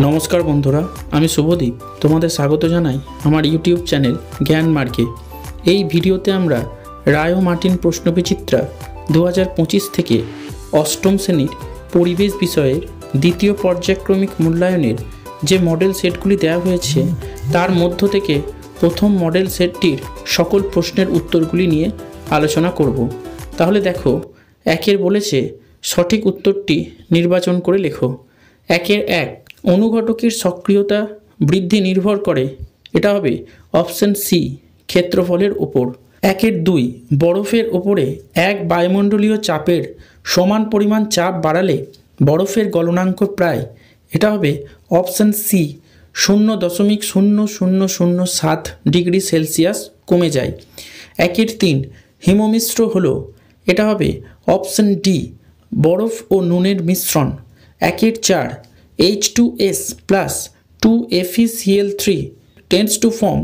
নমস্কার বন্ধুরা, আমি শুভদীপ। তোমাদের স্বাগত জানাই আমার ইউটিউব চ্যানেল জ্ঞান মার্গে। এই ভিডিওতে আমরা রায় ও মার্টিন প্রশ্নবিচিত্রা 2025 থেকে অষ্টম শ্রেণীর পরিবেশ বিষয়ের দ্বিতীয় পর্যায়ক্রমিক মূল্যায়নের যে মডেল সেটগুলি দেওয়া হয়েছে তার মধ্য থেকে প্রথম মডেল সেটটির সকল প্রশ্নের উত্তরগুলি নিয়ে আলোচনা করব। তাহলে দেখো, একের বলেছে সঠিক উত্তরটি নির্বাচন করে লেখো। একের এক, অনুঘটকের সক্রিয়তা বৃদ্ধি নির্ভর করে, এটা হবে অপশন সি, ক্ষেত্রফলের ওপর। একের দুই, বরফের ওপরে এক বায়ুমণ্ডলীয় চাপের সমান পরিমাণ চাপ বাড়ালে বরফের গলনাঙ্ক প্রায়, এটা হবে অপশন সি, 0.0007 ডিগ্রি সেলসিয়াস কমে যায়। একের তিন, হিমমিশ্র হলো, এটা হবে অপশন ডি, বরফ ও নুনের মিশ্রণ। একের চার, H2S plus 2FeCl3 tends to form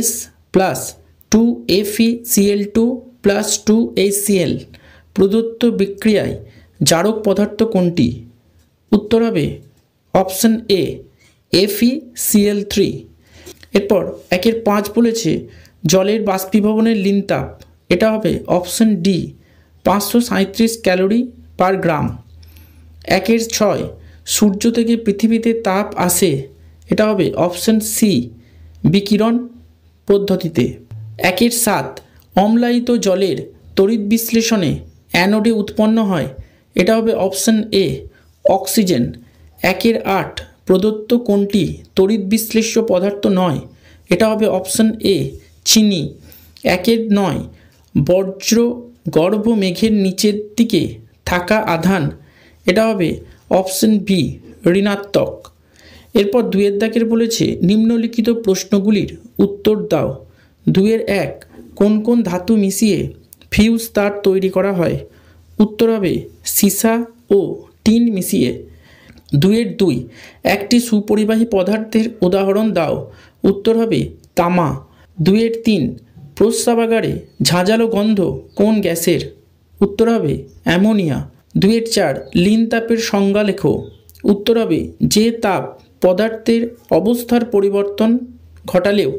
S plus 2FeCl2 plus 2HCl প্রদত্ত বিক্রিয়ায় জারক পদার্থ কোনটি? উত্তর হবে অপশন এ, FeCl3। এরপর একের পাঁচ বলেছে জলের বাষ্পীভবনের লিন তাপ, এটা হবে অপশন ডি, 537 ক্যালোরি পার গ্রাম। একের ছয়, সূর্য থেকে পৃথিবীতে তাপ আসে, এটা হবে অপশন সি, বিকিরণ পদ্ধতিতে। একের সাত, অম্লায়িত জলের তড়িৎ বিশ্লেষণে অ্যানোডে উৎপন্ন হয়, এটা হবে অপশন এ, অক্সিজেন। একের আট, প্রদত্ত কোনটি তড়িৎ বিশ্লেষ্য পদার্থ নয়, এটা হবে অপশন এ, চিনি। একের নয়, বজ্র গর্ভ মেঘের নিচের দিকে থাকা আধান, এটা হবে অপশন বি, ঋণাত্মক। এরপর দুয়ের দাগের বলেছে নিম্নলিখিত প্রশ্নগুলির উত্তর দাও। দুয়ের এক, কোন কোন ধাতু মিশিয়ে ফিউজ তার তৈরি করা হয়? উত্তর হবে সীসা ও টিন মিশিয়ে। দুয়ের দুই, একটি সুপরিবাহী পদার্থের উদাহরণ দাও। উত্তর হবে তামা। দুয়ের তিন, প্রস্রাবাগারে ঝাঁঝালো গন্ধ কোন গ্যাসের? উত্তর হবে অ্যামোনিয়া। দুয়ের চার, লিন তাপের সংজ্ঞা লেখো। উত্তর হবে যে তাপ পদার্থের অবস্থার পরিবর্তন ঘটালেও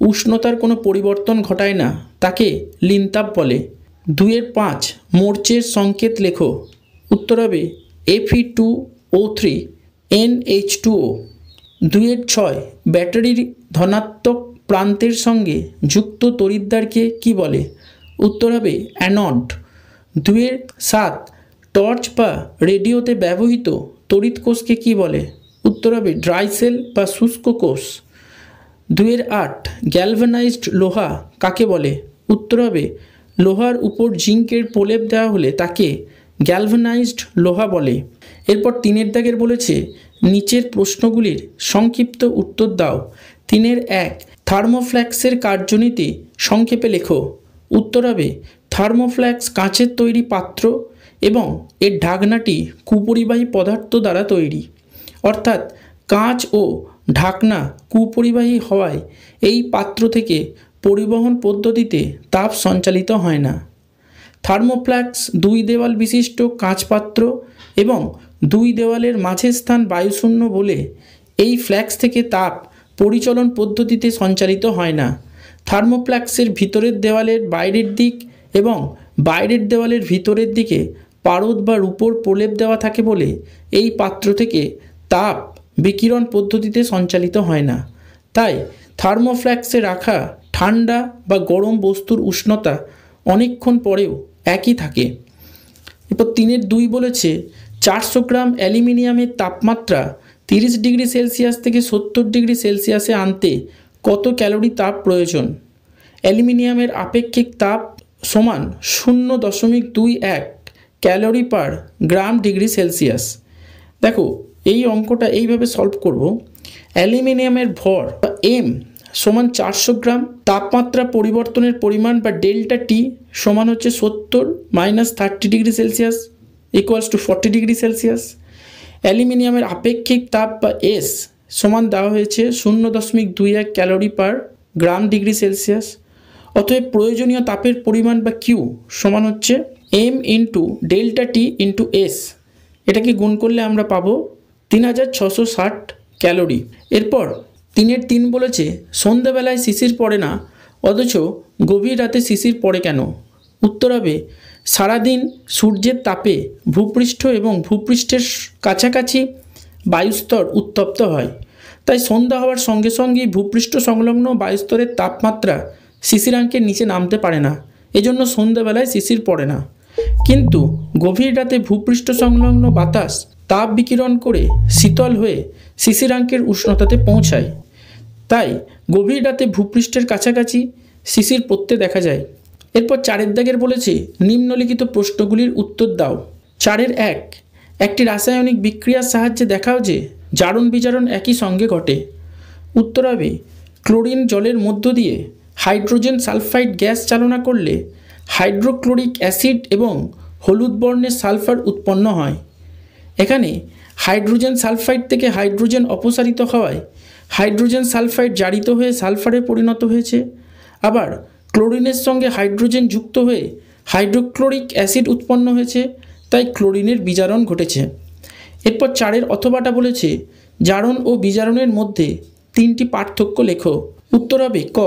উষ্ণতার কোনো পরিবর্তন ঘটায় না তাকে লিন তাপ বলে। দুয়ের পাঁচ, মোর্চের সংকেত লেখো। উত্তর হবে Fe2O3 NH2O। দুয়ের ছয়, ব্যাটারির ধনাত্মক প্রান্তের সঙ্গে যুক্ত তড়িৎদ্বারকে কি বলে? উত্তর হবে অ্যানোড। দুয়ের সাত, টর্চ বা রেডিওতে ব্যবহৃত তড়িৎ কোষকে কী বলে? উত্তর হবে ড্রাই সেল বা শুষ্ক কোষ। দুয়ের আট, গ্যালভানাইজড লোহা কাকে বলে? উত্তর হবে লোহার উপর জিঙ্কের প্রলেপ দেওয়া হলে তাকে গ্যালভানাইজড লোহা বলে। এরপর তিনের দাগের বলেছে নিচের প্রশ্নগুলির সংক্ষিপ্ত উত্তর দাও। তিনের এক, থার্মোফ্ল্যাক্সের কার্যনীতি সংক্ষেপে লেখো। উত্তর হবে থার্মোফ্ল্যাক্স কাঁচের তৈরি পাত্র এবং এর ঢাকনাটি কুপরিবাহী পদার্থ দ্বারা তৈরি, অর্থাৎ কাঁচ ও ঢাকনা কুপরিবাহী হওয়ায় এই পাত্র থেকে পরিবহন পদ্ধতিতে তাপ সঞ্চালিত হয় না। থার্মোফ্ল্যাক্স দুই দেওয়াল বিশিষ্ট কাঁচ পাত্র এবং দুই দেওয়ালের মাঝের স্থান বায়ুশূন্য বলে এই ফ্ল্যাক্স থেকে তাপ পরিচলন পদ্ধতিতে সঞ্চালিত হয় না। থার্মোফ্ল্যাক্সের ভিতরের দেওয়ালের বাইরের দিক এবং বাইরের দেওয়ালের ভিতরের দিকে পারদ বা রূপোর প্রলেপ দেওয়া থাকে বলে এই পাত্র থেকে তাপ বিকিরণ পদ্ধতিতে সঞ্চালিত হয় না। তাই থার্মোফ্ল্যাক্সে রাখা ঠান্ডা বা গরম বস্তুর উষ্ণতা অনেকক্ষণ পরেও একই থাকে। এরপর তিনের দুই বলেছে 400 গ্রাম অ্যালুমিনিয়ামের তাপমাত্রা 30 ডিগ্রি সেলসিয়াস থেকে 70 ডিগ্রি সেলসিয়াসে আনতে কত ক্যালোরি তাপ প্রয়োজন? অ্যালুমিনিয়ামের আপেক্ষিক তাপ সমান 0.21 ক্যালোরি পার গ্রাম ডিগ্রি সেলসিয়াস। দেখো, এই অঙ্কটা এইভাবে সলভ করব। অ্যালুমিনিয়ামের ভর বা এম সমান 400 গ্রাম, তাপমাত্রা পরিবর্তনের পরিমাণ বা ডেল্টা টি সমান হচ্ছে 70 - 30 degree Celsius equals to 40 degree Celsius. অ্যালুমিনিয়ামের আপেক্ষিক তাপ বা এস সমান দেওয়া হয়েছে 0.21 ক্যালোরি পার গ্রাম ডিগ্রি সেলসিয়াস। অতএব প্রয়োজনীয় তাপের পরিমাণ বা কিউ সমান হচ্ছে এম ইন্টু ডেল্টা টি ইন্টু এস। এটাকে গুণ করলে আমরা পাবো 3660 ক্যালোরি। এরপর 3 বলেছে সন্ধ্যাবেলায় শিশির পড়ে না অথচ গভীর রাতে শিশির পড়ে কেন? উত্তর হবে সারাদিন সূর্যের তাপে ভূপৃষ্ঠ এবং ভূপৃষ্ঠের কাছাকাছি বায়ুস্তর উত্তপ্ত হয়, তাই সন্ধ্যা হওয়ার সঙ্গে সঙ্গেই ভূপৃষ্ঠ সংলগ্ন বায়ুস্তরের তাপমাত্রা শিশিরাঙ্কের নিচে নামতে পারে না, এজন্য সন্ধ্যাবেলায় শিশির পড়ে না। কিন্তু গভীর রাতে ভূপৃষ্ঠ সংলগ্ন বাতাস তাপ বিকিরণ করে শীতল হয়ে শিশিরাঙ্কের উষ্ণতাতে পৌঁছায়, তাই গভীর রাতে ভূপৃষ্ঠের কাছাকাছি শিশির পড়তে দেখা যায়। এরপর 4 দাগের বলেছে নিম্নলিখিত প্রশ্নগুলির উত্তর দাও। 4-1 একটি রাসায়নিক বিক্রিয়ার সাহায্যে দেখাও যে জারণ বিজারণ একই সঙ্গে ঘটে। উত্তর হবে ক্লোরিন জলের মধ্য দিয়ে হাইড্রোজেন সালফাইড গ্যাস চালনা করলে হাইড্রোক্লোরিক অ্যাসিড এবং হলুদ বর্ণের সালফার উৎপন্ন হয়। এখানে হাইড্রোজেন সালফাইড থেকে হাইড্রোজেন অপসারিত হওয়ায় হাইড্রোজেন সালফাইড জারিত হয়ে সালফারে পরিণত হয়েছে, আবার ক্লোরিনের সঙ্গে হাইড্রোজেন যুক্ত হয়ে হাইড্রোক্লোরিক অ্যাসিড উৎপন্ন হয়েছে, তাই ক্লোরিনের বিজারণ ঘটেছে। এরপর 4 অথবাটা বলেছে জারণ ও বিজারণের মধ্যে 3টি পার্থক্য লেখো। উত্তর হবে ক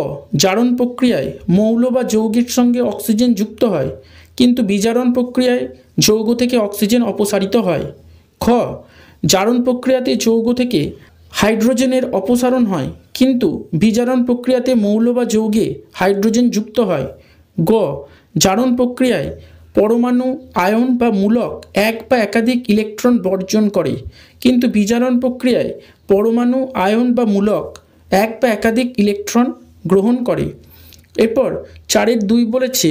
জারণ প্রক্রিয়ায় মৌল বা যৌগের সঙ্গে অক্সিজেন যুক্ত হয় কিন্তু বিজারণ প্রক্রিয়ায় যৌগ থেকে অক্সিজেন অপসারিত হয়। খ জারণ প্রক্রিয়াতে যৌগ থেকে হাইড্রোজেনের অপসারণ হয় কিন্তু বিজারণ প্রক্রিয়াতে মৌল বা যৌগে হাইড্রোজেন যুক্ত হয়। গ জারণ প্রক্রিয়ায় পরমাণু আয়ন বা মূলক এক বা একাধিক ইলেকট্রন বর্জন করে কিন্তু বিজারণ প্রক্রিয়ায় পরমাণু আয়ন বা মূলক এক বা একাধিক ইলেকট্রন গ্রহণ করে। এরপর 4-2 বলেছে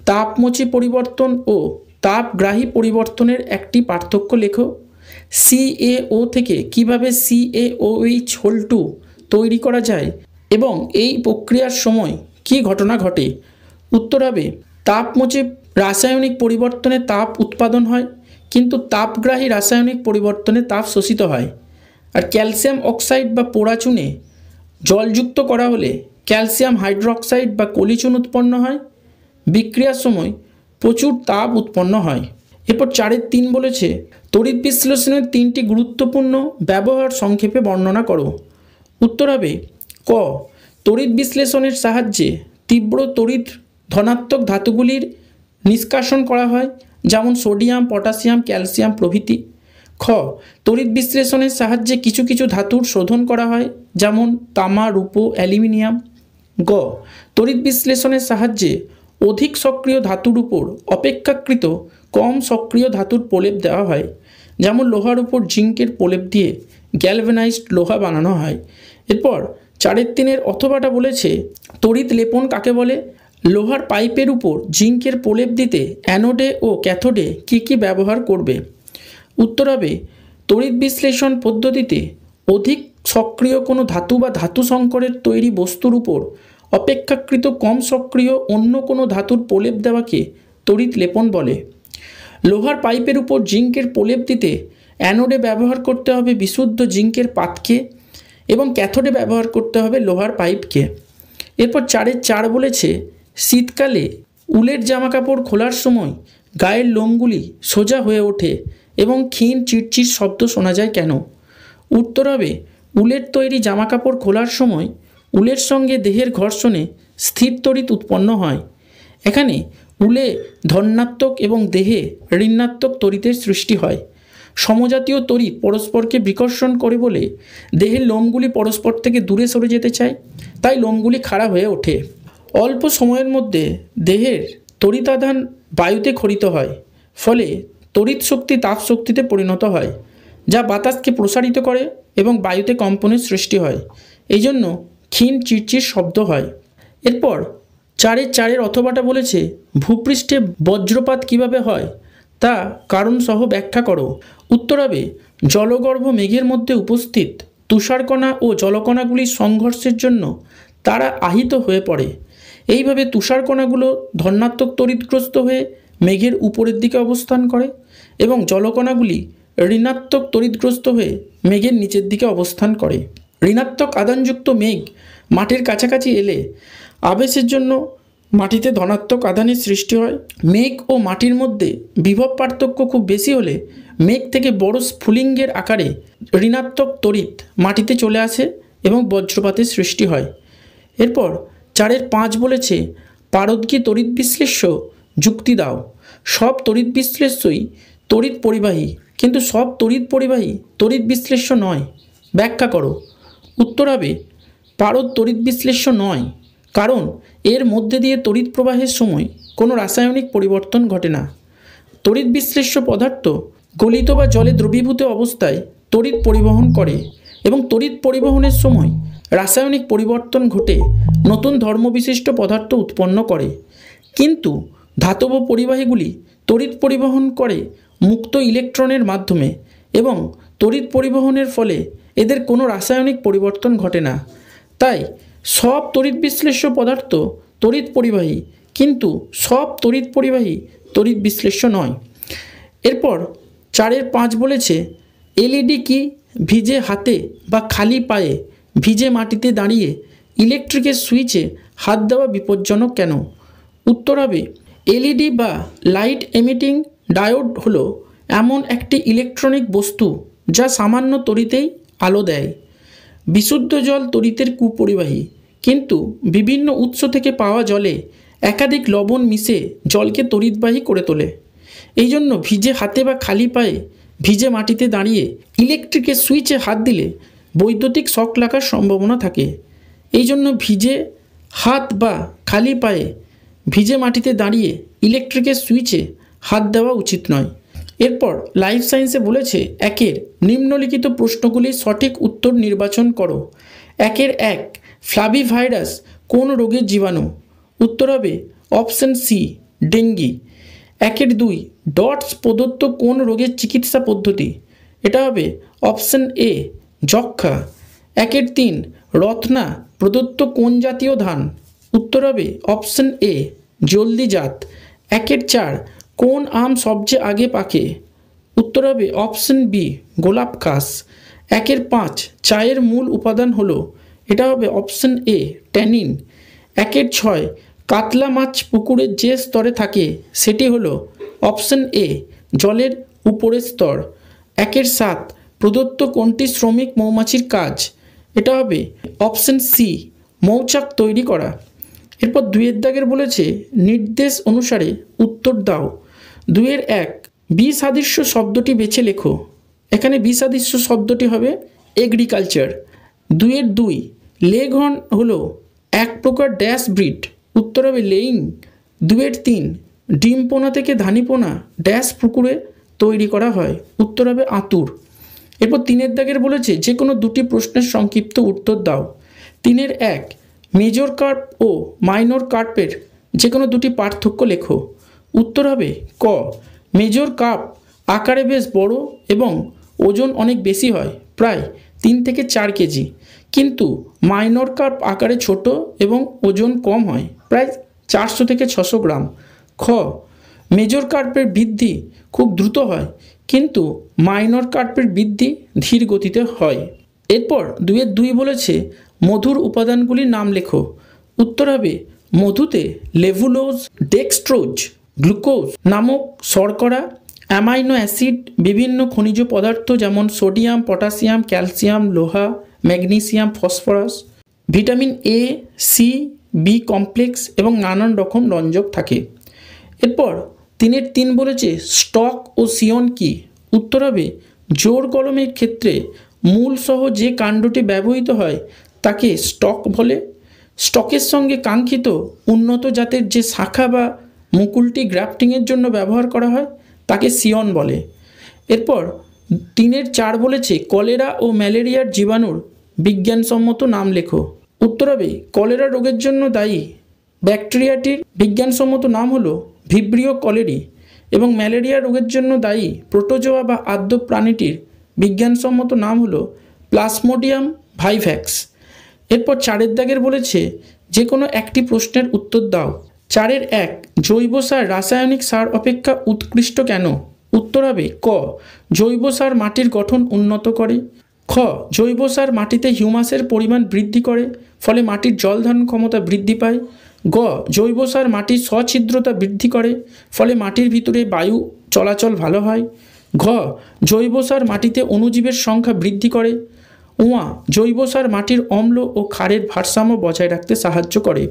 তাপমোচী পরিবর্তন ও তাপগ্রাহী পরিবর্তনের একটি পার্থক্য লেখো। CaO থেকে কিভাবে CaOH2 তৈরি করা যায় এবং এই প্রক্রিয়ার সময় কি ঘটনা ঘটে? উত্তর হবে তাপমোচী রাসায়নিক পরিবর্তনে তাপ উৎপাদন হয় কিন্তু তাপগ্রাহী রাসায়নিক পরিবর্তনে তাপ শোষিত হয়। আর ক্যালসিয়াম অক্সাইড বা পোড়া চুনে জলযুক্ত করা হলে ক্যালসিয়াম হাইড্রোক্সাইড বা কলিচুন উৎপন্ন হয়, বিক্রিয়ার সময় প্রচুর তাপ উৎপন্ন হয়। এরপর 4-3 বলেছে তড়িৎ বিশ্লেষণের 3টি গুরুত্বপূর্ণ ব্যবহার সংক্ষেপে বর্ণনা করো। উত্তর হবে ক তড়িৎ বিশ্লেষণের সাহায্যে তীব্র তড়িৎ ধনাত্মক ধাতুগুলির নিষ্কাশন করা হয়, যেমন সোডিয়াম, পটাশিয়াম, ক্যালসিয়াম প্রভৃতি। খ তড়িৎ বিশ্লেষণের সাহায্যে কিছু কিছু ধাতুর শোধন করা হয়, যেমন তামা, রূপো, অ্যালুমিনিয়াম। গ তড়িৎ বিশ্লেষণের সাহায্যে অধিক সক্রিয় ধাতুর উপর অপেক্ষাকৃত কম সক্রিয় ধাতুর প্রলেপ দেওয়া হয়, যেমন লোহার উপর জিঙ্কের প্রলেপ দিয়ে গ্যালভানাইজড লোহা বানানো হয়। এরপর 4-3 অথবাটা বলেছে তড়িৎ লেপন কাকে বলে? লোহার পাইপের উপর জিঙ্কের প্রলেপ দিতে অ্যানোডে ও ক্যাথোডে কী কী ব্যবহার করবে? উত্তর হবে তড়িৎ বিশ্লেষণ পদ্ধতিতে অধিক সক্রিয় কোনো ধাতু বা ধাতু সংকরের তৈরি বস্তুর উপর অপেক্ষাকৃত কম সক্রিয় অন্য কোনো ধাতুর প্রলেপ দেওয়াকে তড়িৎ লেপন বলে। লোহার পাইপের উপর জিঙ্কের প্রলেপ দিতে অ্যানোডে ব্যবহার করতে হবে বিশুদ্ধ জিঙ্কের পাতকে এবং ক্যাথোডে ব্যবহার করতে হবে লোহার পাইপকে। এরপর 4-4 বলেছে শীতকালে উলের জামাকাপড় খোলার সময় গায়ের লোমগুলি সোজা হয়ে ওঠে এবং ক্ষীণ চিটচিট শব্দ শোনা যায় কেন? উত্তর হবে উলের তৈরি জামাকাপড় খোলার সময় উলের সঙ্গে দেহের ঘর্ষণে স্থির তড়িৎ উৎপন্ন হয়। এখানে উলে ধনাত্মক এবং দেহে ঋণাত্মক তড়িতের সৃষ্টি হয়। সমজাতীয় তড়িৎ পরস্পরকে বিকর্ষণ করে বলে দেহের লোমগুলি পরস্পর থেকে দূরে সরে যেতে চায়, তাই লোমগুলি খাড়া হয়ে ওঠে। অল্প সময়ের মধ্যে দেহের তড়িতাধান বায়ুতে খরিত হয়, ফলে তড়িৎ শক্তি তাপ শক্তিতে পরিণত হয়, যা বাতাসকে প্রসারিত করে এবং বায়ুতে কম্পনের সৃষ্টি হয়। এই জন্য ক্ষীণ চিরচির শব্দ হয়। এরপর 4-4 অথবাটা বলেছে ভূপৃষ্ঠে বজ্রপাত কিভাবে হয় তা কারণসহ ব্যাখ্যা করো। উত্তর হবে জলগর্ভ মেঘের মধ্যে উপস্থিত তুষারকণা ও জলকণাগুলির সংঘর্ষের জন্য তারা আহিত হয়ে পড়ে। এইভাবে তুষারকণাগুলো ধনাত্মক তড়িৎগ্রস্ত হয়ে মেঘের উপরের দিকে অবস্থান করে এবং জলকণাগুলি ঋণাত্মক তড়িৎগ্রস্ত হয়ে মেঘের নিচের দিকে অবস্থান করে। ঋণাত্মক আধানযুক্ত মেঘ মাটির কাছাকাছি এলে আবেশের জন্য মাটিতে ধনাত্মক আধানের সৃষ্টি হয়। মেঘ ও মাটির মধ্যে বিভব পার্থক্য খুব বেশি হলে মেঘ থেকে বড় স্ফুলিঙ্গের আকারে ঋণাত্মক তড়িৎ মাটিতে চলে আসে এবং বজ্রপাতের সৃষ্টি হয়। এরপর 4-এর 5 বলেছে পারদকি তড়িৎ বিশ্লেষ্য যুক্তি দাও। সব তড়িৎ বিশ্লেষ্যই তড়িৎ পরিবাহী, কিন্তু সব তড়িৎ পরিবাহী তড়িৎ বিশ্লেষ্য নয়, ব্যাখ্যা করো। উত্তর হবে পারদ তড়িৎ বিশ্লেষ্য নয়, কারণ এর মধ্যে দিয়ে তড়িৎ প্রবাহের সময় কোনো রাসায়নিক পরিবর্তন ঘটে না। তড়িৎ বিশ্লেষ্য পদার্থ গলিত বা জলে দ্রবীভূত অবস্থায় তড়িৎ পরিবহন করে এবং তড়িৎ পরিবহনের সময় রাসায়নিক পরিবর্তন ঘটে নতুন ধর্মবিশিষ্ট পদার্থ উৎপন্ন করে। কিন্তু ধাতব পরিবাহীগুলি তড়িৎ পরিবহন করে মুক্ত ইলেকট্রনের মাধ্যমে এবং তড়িৎ পরিবহনের ফলে এদের কোনো রাসায়নিক পরিবর্তন ঘটে না। তাই সব তড়িৎ বিশ্লেষ্য পদার্থ তড়িৎ পরিবাহী, কিন্তু সব তড়িৎ পরিবাহী তড়িৎ বিশ্লেষ্য নয়। এরপর 4-এর 5 বলেছে এলইডি কি ভিজে হাতে বা খালি পায়ে ভিজে মাটিতে দাঁড়িয়ে ইলেকট্রিকের সুইচে হাত দেওয়া বিপজ্জনক কেন? উত্তর হবে এলইডি বা লাইট এমিটিং ডায়োড হলো এমন একটি ইলেকট্রনিক বস্তু যা সামান্য তড়িতেই আলো দেয়। বিশুদ্ধ জল তড়িতের কুপরিবাহী, কিন্তু বিভিন্ন উৎস থেকে পাওয়া জলে একাধিক লবণ মিশে জলকে তড়িৎবাহী করে তোলে। এই জন্য ভিজে হাতে বা খালি পায়ে ভিজে মাটিতে দাঁড়িয়ে ইলেকট্রিকের সুইচে হাত দিলে বৈদ্যুতিক শক লাগার সম্ভাবনা থাকে। এই জন্য ভিজে হাত বা খালি পায়ে ভিজে মাটিতে দাঁড়িয়ে ইলেকট্রিকের সুইচে হাত দেওয়া উচিত নয়। এরপর লাইফ সায়েন্সে বলেছে 1-এর নিম্নলিখিত প্রশ্নগুলির সঠিক উত্তর নির্বাচন করো। 1-এর 1 ফ্লাভিভাইরাস কোন রোগের জীবাণু? উত্তর হবে অপশন সি ডেঙ্গি। 1-এর 2 ডটস প্রদত্ত কোন রোগের চিকিৎসা পদ্ধতি? এটা হবে অপশন এ যক্ষা। 1-এর 3 রত্না প্রদত্ত কোন জাতীয় ধান? উত্তর হবে অপশন এ জলদি জাত। 1-এর 4 কোন আম সবচেয়ে আগে পাকে? উত্তর হবে অপশন বি গোলাপ খাস। 1-এর 5 চায়ের মূল উপাদান হলো? এটা হবে অপশন এ ট্যানিন। 1-এর 6 কাতলা মাছ পুকুরের যে স্তরে থাকে সেটি হলো? অপশন এ জলের উপরের স্তর। 1-এর 7 প্রদত্ত কোনটি শ্রমিক মৌমাছির কাজ? এটা হবে অপশন সি মৌচাক তৈরি করা। এরপর 2-এর দাগের বলেছে নির্দেশ অনুসারে উত্তর দাও। 2-এর 1 বিসাদৃশ্য শব্দটি বেছে লেখো। এখানে বিসাদৃশ্য শব্দটি হবে এগ্রিকালচার। 2-এর 2 লেঘর্ন হলো এক প্রকার ড্যাশ ব্রিড। উত্তর হবে লেইং। 2-এর 3 ডিম পোনা থেকে ধানি পোনা ড্যাশ পুকুরে তৈরি করা হয়। উত্তর হবে আতুর। এরপর 3-এর দাগের বলেছে যে কোনো দুটি প্রশ্নের সংক্ষিপ্ত উত্তর দাও। 3-এর 1 মেজর কার্প ও মাইনর কার্পের যে কোনো দুটি পার্থক্য লেখো। উত্তর হবে ক মেজর কার্প আকারে বেশ বড় এবং ওজন অনেক বেশি হয়, প্রায় 3 থেকে 4 কেজি, কিন্তু মাইনর কার্প আকারে ছোট এবং ওজন কম হয়, প্রায় 400 থেকে 600 গ্রাম। খ মেজর কার্পের বৃদ্ধি খুব দ্রুত হয়, কিন্তু মাইনর কার্পের বৃদ্ধি ধীর গতিতে হয়। এরপর 2-এর 2 বলেছে মধুর উপাদানগুলির নাম লেখো। উত্তর হবে মধুতে লেভুলোজ, ডেক্সট্রোজ, গ্লুকোজ নামক শর্করা, অ্যামাইনো অ্যাসিড, বিভিন্ন খনিজ পদার্থ যেমন সোডিয়াম, পটাশিয়াম, ক্যালসিয়াম, লোহা, magnesium, phosphorus, vitamin A, C, B complex এবং নানান রকম রঞ্জক থাকে। এরপর 3-এর 3 বলেছে স্টক ও সিয়ন কি? উত্তর হবে জোর কলমের ক্ষেত্রে মূল সহ যে কাণ্ডটি ব্যবহৃত হয় তাকে স্টক বলে। স্টকের সঙ্গে কাঙ্ক্ষিত উন্নত জাতের যে শাখা বা মুকুলটি গ্রাফটিংয়ের জন্য ব্যবহার করা হয় তাকে সিয়ন বলে। এরপর 3-এর 4 বলেছে কলেরা ও ম্যালেরিয়ার জীবাণুর বিজ্ঞানসম্মত নাম লেখো। উত্তর হবে কলেরা রোগের জন্য দায়ী ব্যাকটেরিয়াটির বিজ্ঞানসম্মত নাম হলো ভিব্রিও কলেরি এবং ম্যালেরিয়া রোগের জন্য দায়ী প্রোটোজোয়া বা আদ্য প্রাণীটির বিজ্ঞানসম্মত নাম হলো প্লাজমোডিয়াম ভাইভ্যাক্স। এরপর 4-এর দাগের বলেছে যে কোনো একটি প্রশ্নের উত্তর দাও। 4-এর 1 জৈব সার রাসায়নিক সার অপেক্ষা উৎকৃষ্ট কেন? উত্তর হবে ক জৈব সার মাটির গঠন উন্নত করে। খ জৈব সার মাটিতে হিউমাসের পরিমাণ বৃদ্ধি করে, ফলে মাটির জল ধারণ ক্ষমতা বৃদ্ধি পায়। গ জৈব সার মাটির সছিদ্রতা বৃদ্ধি করে, ফলে মাটির ভিতরে বায়ু চলাচল ভালো হয়। ঘ জৈব সার মাটিতে অণুজীবের সংখ্যা বৃদ্ধি করে। উয়া জৈব সার মাটির অম্ল ও ক্ষারের ভারসাম্য বজায় রাখতে সাহায্য করে।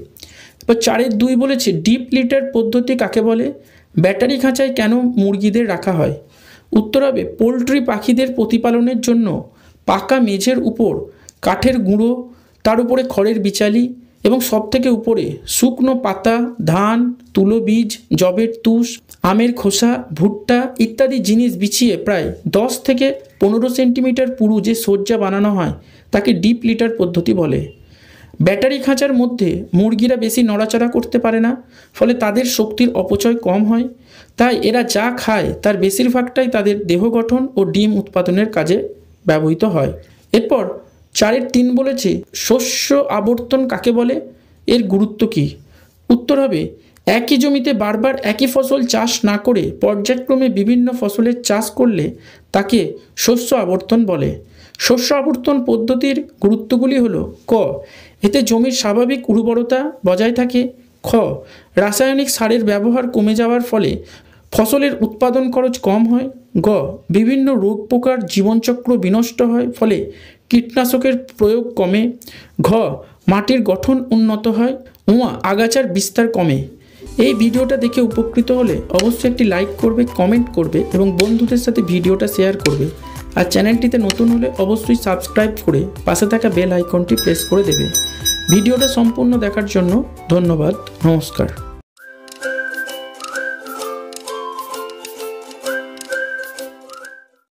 এবার 4-2 বলেছে ডিপ লিটার পদ্ধতি কাকে বলে? ব্যাটারি খাঁচায় কেন মুরগিদের রাখা হয়? উত্তর হবে পোলট্রি পাখিদের প্রতিপালনের জন্য পাকা মেঝের উপর কাঠের গুঁড়ো, তার উপরে খড়ের বিচালি এবং সবথেকে উপরে শুকনো পাতা, ধান, তুলো বীজ, যবের তুষ, আমের খোসা, ভুট্টা ইত্যাদি জিনিস বিছিয়ে প্রায় 10 থেকে 15 সেন্টিমিটার পুরু যে সজ্জা বানানো হয় তাকে ডিপ লিটার পদ্ধতি বলে। ব্যাটারি খাঁচার মধ্যে মুরগিরা বেশি নড়াচড়া করতে পারে না, ফলে তাদের শক্তির অপচয় কম হয়। তাই এরা যা খায় তার বেশিরভাগটাই তাদের দেহ গঠন ও ডিম উৎপাদনের কাজে ব্যবহৃত হয়। এরপর 4-3 বলেছে শস্য আবর্তন কাকে বলে? এর গুরুত্ব কী? উত্তর হবে একই জমিতে বারবার একই ফসল চাষ না করে পর্যায়ক্রমে বিভিন্ন ফসলের চাষ করলে তাকে শস্য আবর্তন বলে। শস্য আবর্তন পদ্ধতির গুরুত্বগুলি হলো: ক এতে জমির স্বাভাবিক উর্বরতা বজায় থাকে। খ রাসায়নিক সারের ব্যবহার কমে যাওয়ার ফলে ফসলের উৎপাদন খরচ কম হয়। গ বিভিন্ন রোগ পোকার জীবনচক্র বিনষ্ট হয়, ফলে কীটনাশকের প্রয়োগ কমে। ঘ মাটির গঠন উন্নত হয়। উয়া আগাছার বিস্তার কমে। এই ভিডিওটা দেখে উপকৃত হলে অবশ্যই একটি লাইক করবে, কমেন্ট করবে এবং বন্ধুদের সাথে ভিডিওটা শেয়ার করবে। আর চ্যানেলটিতে নতুন হলে অবশ্যই সাবস্ক্রাইব করে পাশে থাকা বেল আইকনটি প্রেস করে দেবে। ভিডিওটা সম্পূর্ণ দেখার জন্য ধন্যবাদ। নমস্কার।